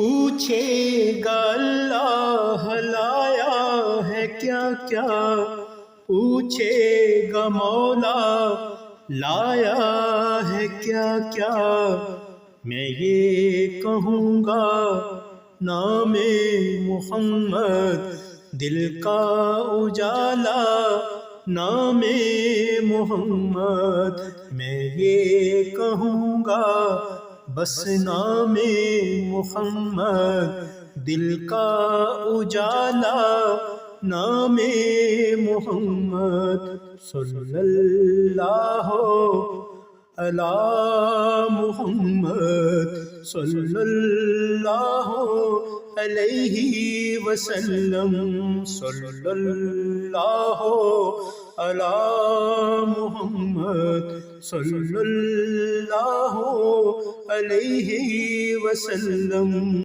پوچھے گا اللہ لایا ہے کیا کیا، پوچھے گا مولا لایا ہے کیا کیا، میں یہ کہوں گا نام محمد دل کا اجالا، نام محمد میں یہ کہوں گا بس نام محمد دل کا اجالا، نام محمد صلی اللہ علی محمد صلی اللہ علیہ وسلم، صلی اللہ علی محمد صلی اللہ علیہ وسلم۔